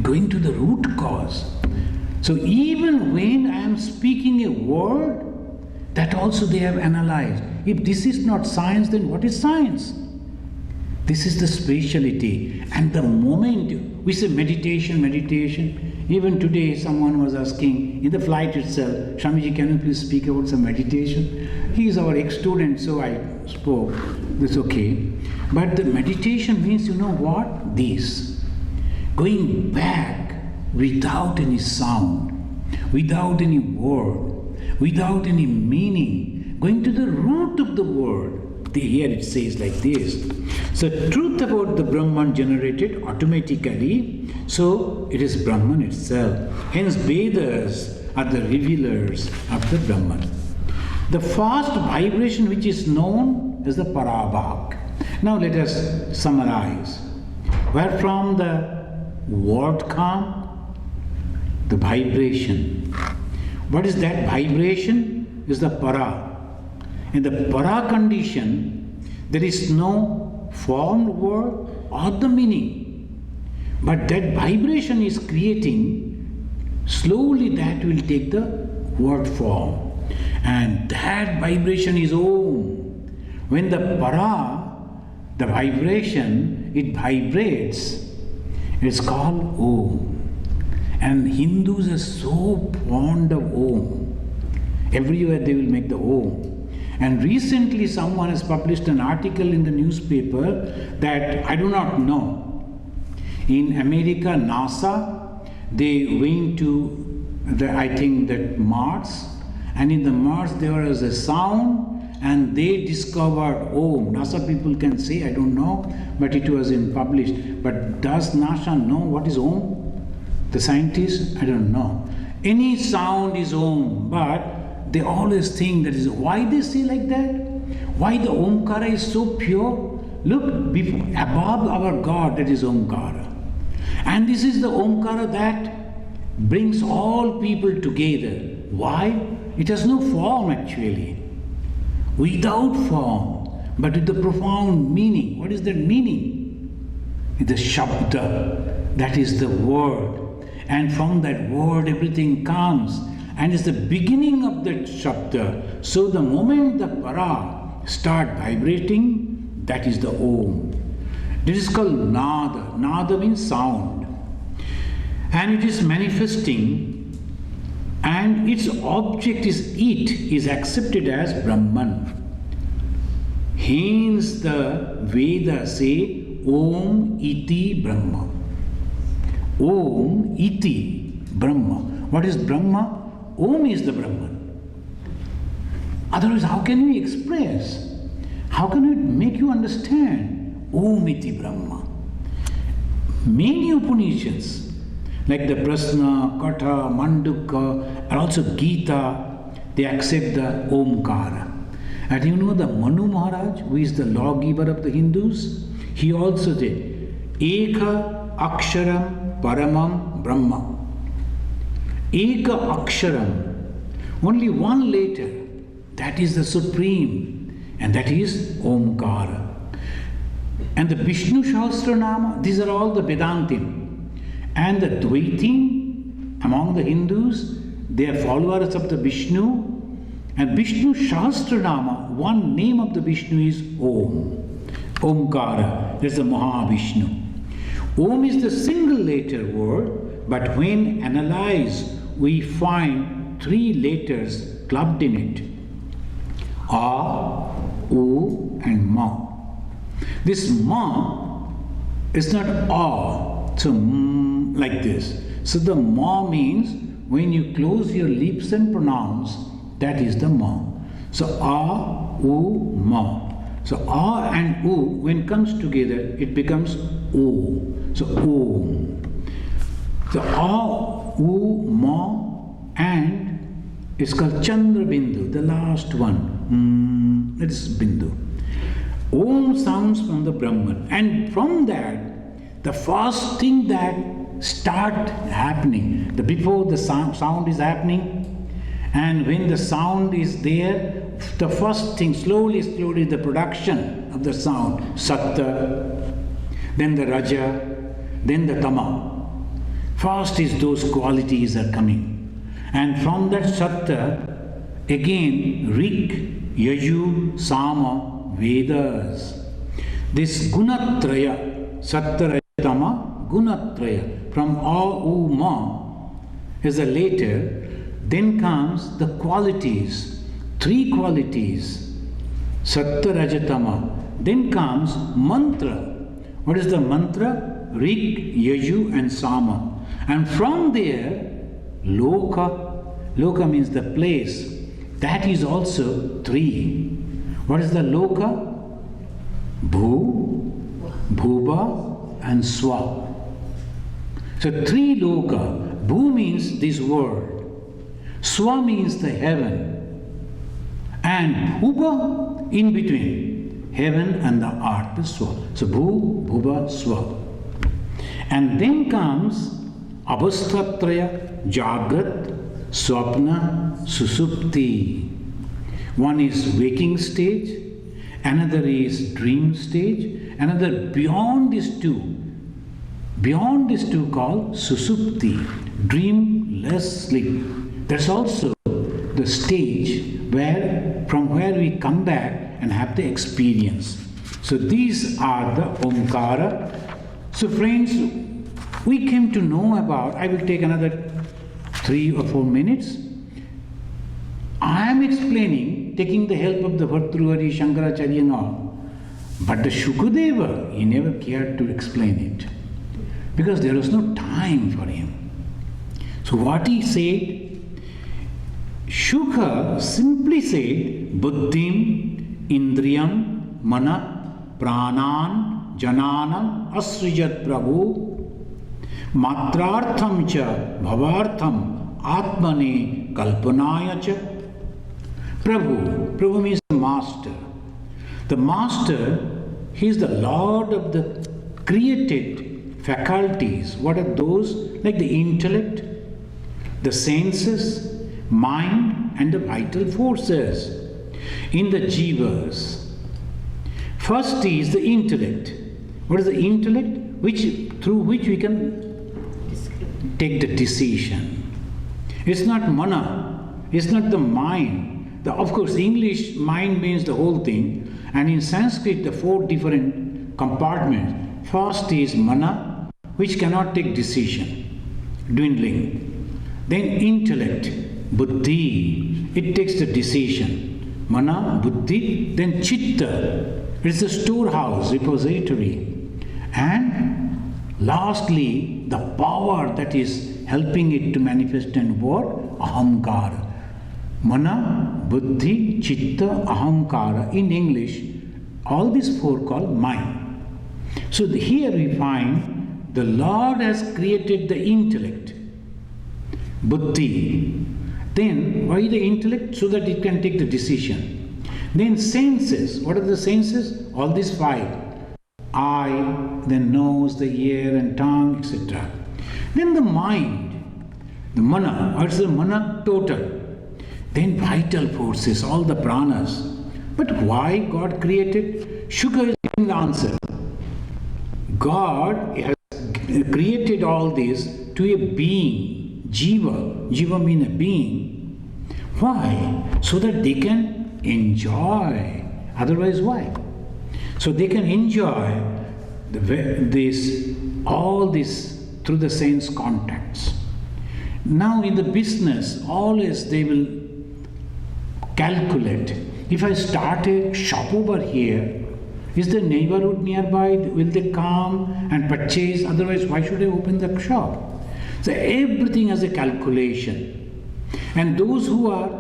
going to the root cause. So even when I am speaking a word, that also they have analyzed. If this is not science, then what is science? This is the spirituality. And the moment we say meditation, even today someone was asking in the flight itself, Swamiji, can you please speak about some meditation? He is our ex-student, so I spoke. That's okay. But the meditation means, you know what? This. Going back without any sound, without any word, without any meaning, going to the root of the word. Here it says like this. So truth about the Brahman generated automatically, so it is Brahman itself. Hence Vedas are the revealers of the Brahman. The first vibration which is known is the Parabhak. Now let us summarize. Where from the word come? The vibration. What is that vibration? Is the Para. In the Para condition, there is no formed word or the meaning. But that vibration is creating, slowly that will take the word form. And that vibration is Om. When the Para, the vibration, it vibrates, it's called Om. And Hindus are so fond of Om. Everywhere they will make the Om. And recently someone has published an article in the newspaper that I do not know. In America, NASA, they went to I think that Mars, and in the Mars there was a sound and they discovered Om. NASA people can say, I don't know, but it was published. But does NASA know what is Om? The scientists? I don't know. Any sound is Om, but they always think that is why they say like that. Why the Omkara is so pure? Look, above our God, that is Omkara. And this is the Omkara that brings all people together. Why? It has no form actually. Without form, but with the profound meaning. What is that meaning? The Shabda, that is the word. And from that word everything comes. And it's the beginning of that Shabda. So the moment the Para start vibrating, that is the Om. This is called Nada. Nada means sound. And it is manifesting, and its object is accepted as Brahman. Hence the Vedas say Om iti Brahma. Om iti Brahma. What is Brahma? Om is the Brahman. Otherwise, how can we express? How can we make you understand? Om iti Brahma. Many Upanishads, like the Prasna, Katha, Mandukya, and also Gita, they accept the Omkara. And you know the Manu Maharaj, who is the lawgiver of the Hindus, he also said, Eka Aksharam Paramam Brahma. Eka Aksharam, only one letter, that is the supreme, and that is Omkara. And the Vishnu Sahasranama, these are all the Vedantim. And the Dvaitim, among the Hindus, they are followers of the Vishnu. And Vishnu Sahasranama, one name of the Vishnu is Om. Omkara, that's the Mahavishnu. Om is the single letter word, but when analyzed, we find three letters clubbed in it. A, O, and Ma. This Ma is not A, so like this. So the ma means when you close your lips and pronounce, that is the ma. So a, u, ma. So a and u, when comes together, it becomes o. So om. So a, u, ma, and it's called Chandra Bindu, the last one. It's Bindu. Om sounds from the Brahman, and from that, the first thing that start happening, before the sound is happening, and when the sound is there, the first thing, slowly, the production of the sound, Satta, then the Raja, then the Tama. First is those qualities are coming. And from that Satta, again, Rik, Yaju, Sama, Vedas. This Gunatraya, Satta, Tama, Gunatraya, from A, U, Ma is a later. Then comes the qualities, 3 qualities, Satta, Rajatama. Then comes mantra. What is the mantra? Rik, Yaju and Sama. And from there, Loka. Loka means the place. That is also 3. What is the Loka? Bhu, Bhuba and Swa. So 3 Loka. Bhu means this world. Swa means the heaven. And Bhuba in between. Heaven and the earth, the Swa. So Bhu, Bhuba, Swa. And then comes Avasthatraya, Jagrat, Swapna, Susupti. One is waking stage, another is dream stage, another beyond these two. Beyond these two called Susupti, dreamless sleep. That's also the stage from where we come back and have the experience. So these are the Omkara. So friends, we came to know about, I will take another 3 or 4 minutes. I am explaining, taking the help of the Bhartrihari, Shankaracharya and all. But the Shukadeva, he never cared to explain it. Because there was no time for him. So what he said, Shuka simply said, Buddhim, Indriyam, Mana, Pranan, Jananam, Asrijat Prabhu, Matrartham cha, Bhavartham, Atmane, Kalpanaya cha. Prabhu means the master. The master, he is the lord of the created faculties. What are those? Like the intellect, the senses, mind and the vital forces in the jivas. First is the intellect. What is the intellect? Through which we can take the decision. It's not mana, it's not the mind. Of course, English mind means the whole thing, and in Sanskrit, the 4 different compartments. First is mana, which cannot take decision, dwindling. Then intellect, buddhi, it takes the decision. Mana, buddhi, then chitta, it's the storehouse, repository. And lastly, the power that is helping it to manifest and work, ahamkara. Mana, buddhi, chitta, ahamkara. In English, all these 4 called mind. So here we find the Lord has created the intellect, buddhi. Then why the intellect? So that it can take the decision. Then senses. What are the senses? All these 5. Eye, then nose, the ear and tongue, etc. Then the mind, the mana. What is the mana? Total. Then vital forces, all the pranas. But why God created? Shuka is giving the answer. God has created all this to a being, jiva. Jiva means a being. Why? So that they can enjoy. Otherwise, why? So they can enjoy all this through the sense contacts. Now in the business, always they will calculate. If I start a shop over here, is the neighborhood nearby? Will they come and purchase? Otherwise, why should I open the shop? So everything has a calculation. And those who are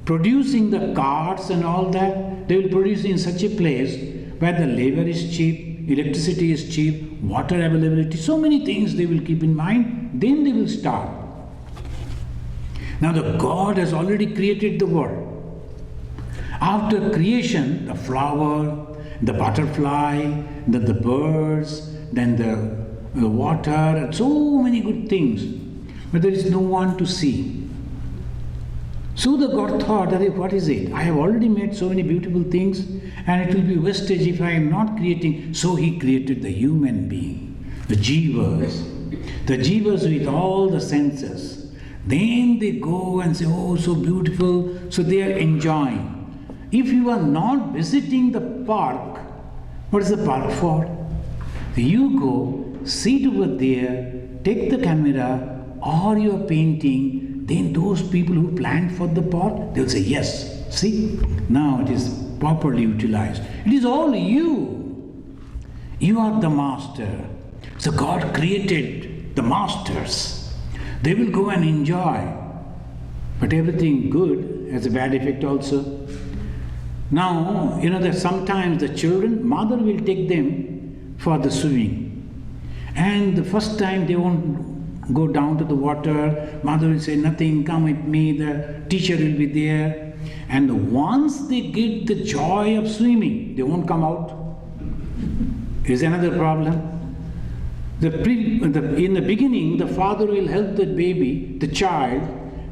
producing the cars and all that, they will produce in such a place where the labor is cheap, electricity is cheap, water availability, so many things they will keep in mind, then they will start. Now the God has already created the world. After creation, the flower, the butterfly, the birds, then the water, and so many good things. But there is no one to see. So the God thought, what is it? I have already made so many beautiful things, and it will be wastage if I am not creating. So he created the human being, the jivas with all the senses. Then they go and say, oh, so beautiful. So they are enjoying. If you are not visiting the park, what is the park for? You go, sit over there, take the camera, or you are painting, then those people who planned for the park, they will say, yes, see, now it is properly utilized. It is all you. You are the master. So God created the masters. They will go and enjoy. But everything good has a bad effect also. Now, that sometimes the children, mother will take them for the swimming. And the first time they won't go down to the water, mother will say, nothing, come with me, the teacher will be there. And once they get the joy of swimming, they won't come out. Here's another problem. In the beginning, the father will help the baby, the child,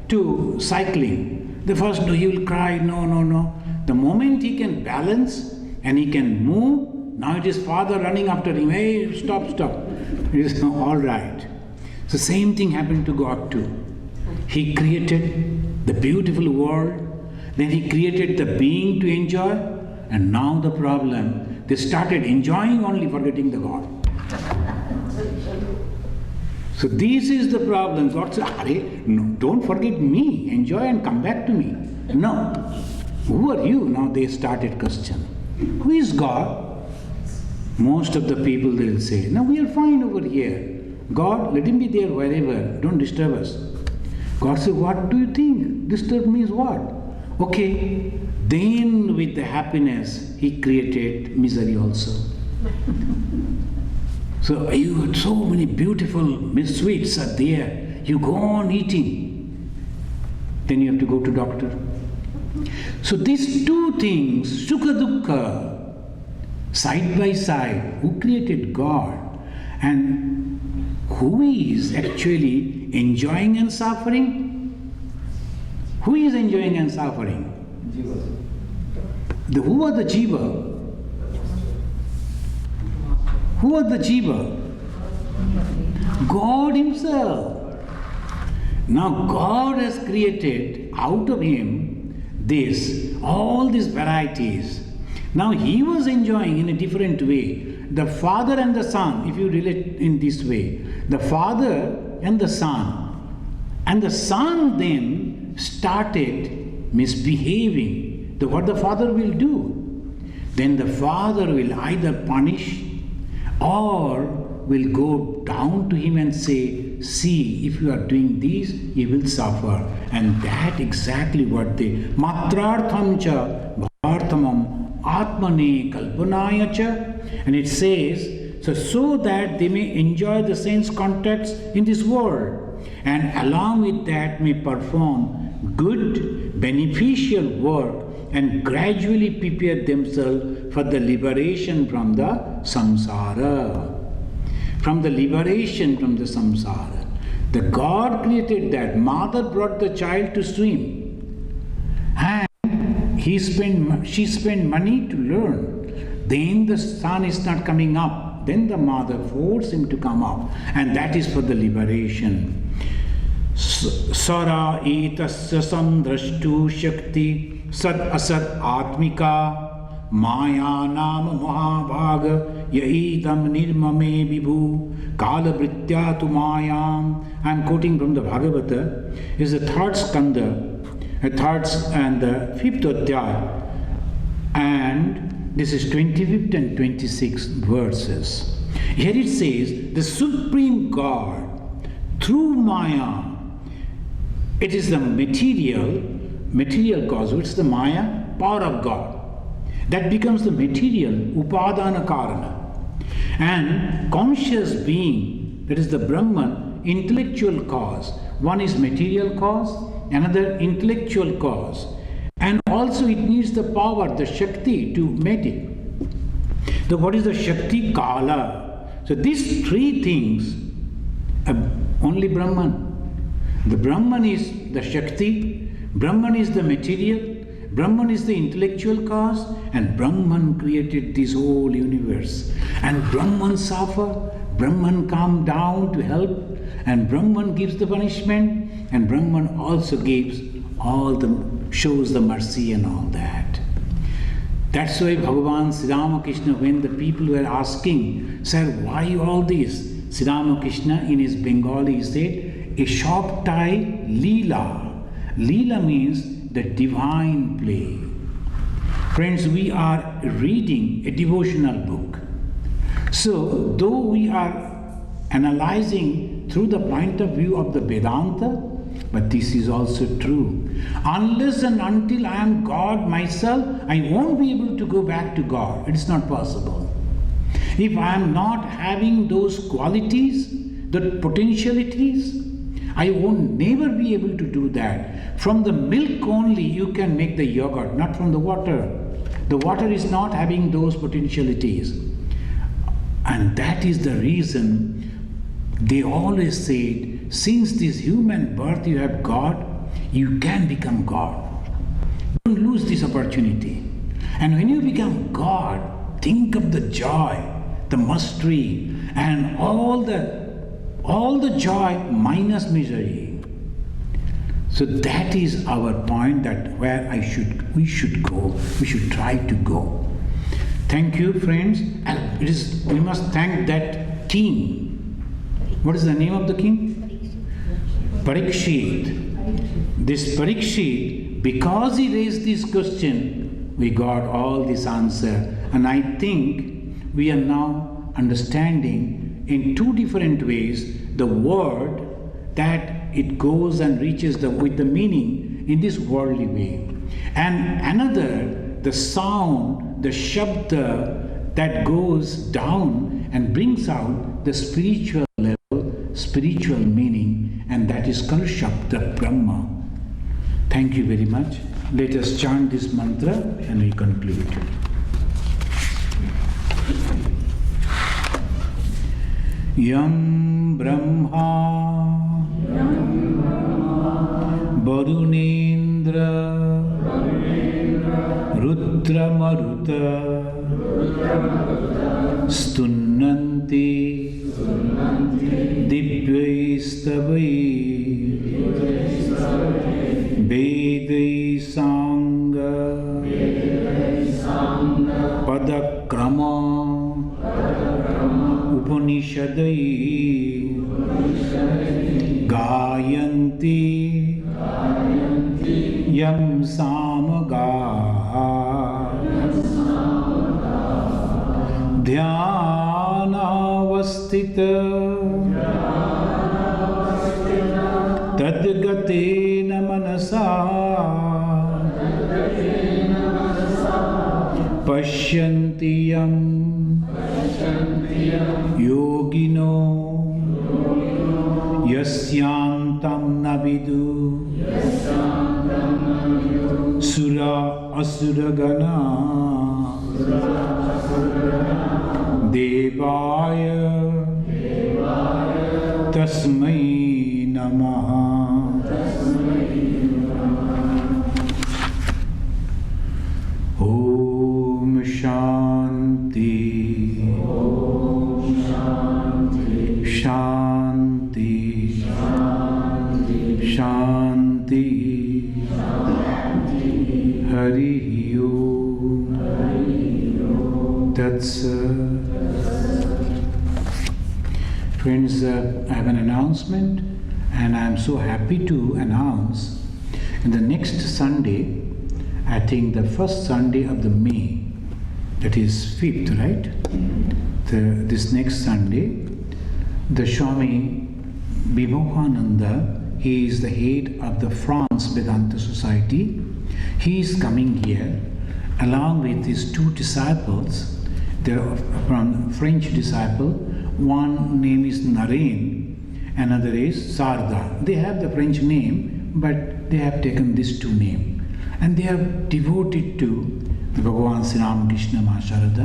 to cycling. The first, he will cry, no. The moment he can balance and he can move, now it is father running after him, hey, stop. It is all right. So same thing happened to God too. He created the beautiful world, then he created the being to enjoy, and now the problem, they started enjoying only, forgetting the God. So this is the problem. God said, no, don't forget me, enjoy and come back to me. No. Who are you? Now they started question. Who is God? Most of the people, they will say, no, we are fine over here. God, let him be there wherever, don't disturb us. God said, what do you think? Disturb means what? Okay. Then with the happiness, he created misery also. So you had so many beautiful sweets are there. You go on eating. Then you have to go to doctor. So these two things, Sukha Dukkha, side by side, who created God and who is actually enjoying and suffering? Who is enjoying and suffering? Jiva. Who are the Jiva? Who are the Jiva? God himself. Now God has created out of him all these varieties. Now he was enjoying in a different way. The father and the son, if you relate in this way, the father and the son then started misbehaving. What the father will do? Then the father will either punish or will go down to him and say, see, if you are doing this, you will suffer. And that exactly what they matrartham cha bhartamam atmane kalpanaya cha. And it says, so that they may enjoy the sense contacts in this world, and along with that may perform good, beneficial work and gradually prepare themselves for the liberation from the samsara. From the liberation from the samsara. The God created that. Mother brought the child to swim. And she spent money to learn. Then the son is not coming up. Then the mother forced him to come up. And that is for the liberation. Sara etasya sandrashtu shakti sad asad atmika Maya nama mahabhaga yaidam nirmame vibhu kala vrityatu mayam. I am quoting from the Bhagavata. Is the third skanda, third and the fifth adhyaya, and this is 25th and 26th verses. Here it says, the Supreme God, through Maya. It is the material cause, which is the Maya, power of God. That becomes the material, upadana karana. And conscious being, that is the Brahman, intellectual cause. One is material cause, another intellectual cause. And also it needs the power, the Shakti to make it. So what is the Shakti? Kala. So these three things, only Brahman. The Brahman is the Shakti, Brahman is the material, Brahman is the intellectual cause, and Brahman created this whole universe. And Brahman suffer, Brahman come down to help, and Brahman gives the punishment, and Brahman also gives shows the mercy and all that. That's why Bhagavan Sri Ramakrishna, when the people were asking, sir, why all this? Sri Ramakrishna in his Bengali said, a shop tie Leela. Leela means the divine play. Friends, we are reading a devotional book. So, though we are analyzing through the point of view of the Vedanta, but this is also true. Unless and until I am God myself, I won't be able to go back to God. It is not possible. If I am not having those qualities, the potentialities, I won't never be able to do that. From the milk only you can make the yogurt, not from the water. The water is not having those potentialities. And that is the reason they always said, since this human birth you have God, you can become God. Don't lose this opportunity. And when you become God, think of the joy, the mastery, and all the joy minus misery. So that is our point, that where we should go, we should try to go. Thank you, friends. And we must thank that king. What is the name of the king? Parikshit. This Parikshit, because he raised this question, we got all this answer. And I think we are now understanding in two different ways the word, that it goes and reaches with the meaning in this worldly way. And another, the sound, the shabda that goes down and brings out the spiritual level, spiritual meaning, and that is called Shabda Brahma. Thank you very much. Let us chant this mantra and we conclude. Yam Brahma Varunendra Rudra Maruta Stunnanti Divyaistavai Vedai Sangha Padakrama Upanishadai Gayanti Yam Samaga Dhyanavastita Tadgatena Manasa Pashyantiyam Yogino Yasyantam Navidu Sura Asuragana Devaya Tasmai Namaha. Om Shanti Shanti Shanti Hari Om Tatsat. Friends, I have an announcement, and I am so happy to announce in the next Sunday, I think the first Sunday of the May, that is 5th, right? This next Sunday, the Swami Vivekananda, he is the head of the France Vedanta Society. He is coming here along with his two disciples. They are from French disciple. One name is Naren, another is Sarda. They have the French name, but they have taken these two names. And they are devoted to the Bhagavan Sri Ramakrishna Maharaj,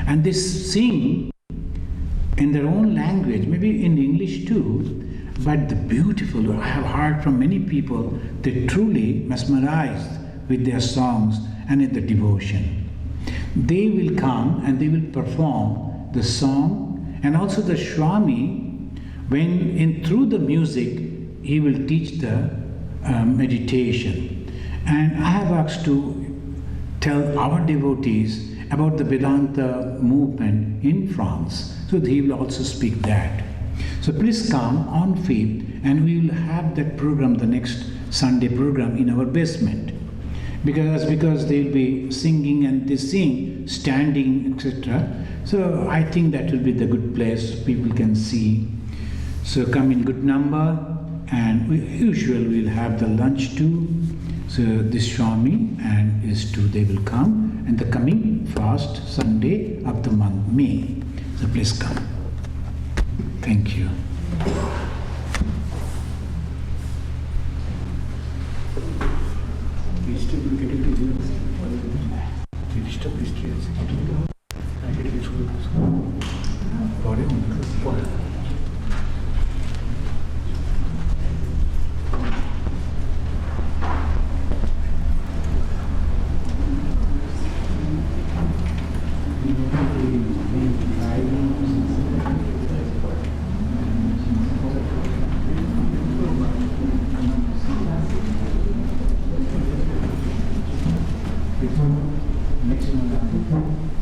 and they sing in their own language, maybe in English too, but the beautiful, I have heard from many people, they truly mesmerized with their songs and in the devotion. They will come and they will perform the song, and also the Swami, through the music, he will teach the meditation. And I have asked to tell our devotees about the Vedanta movement in France. So he will also speak that. So please come on 5th, and we will have that program, the next Sunday program, in our basement. Because they will be singing, and they sing standing, etc. So I think that will be the good place people can see. So come in good number, and usually we will have the lunch too. So this Swami and his two, they will come, and the coming first Sunday of the month May. So please come. Thank you. Next one.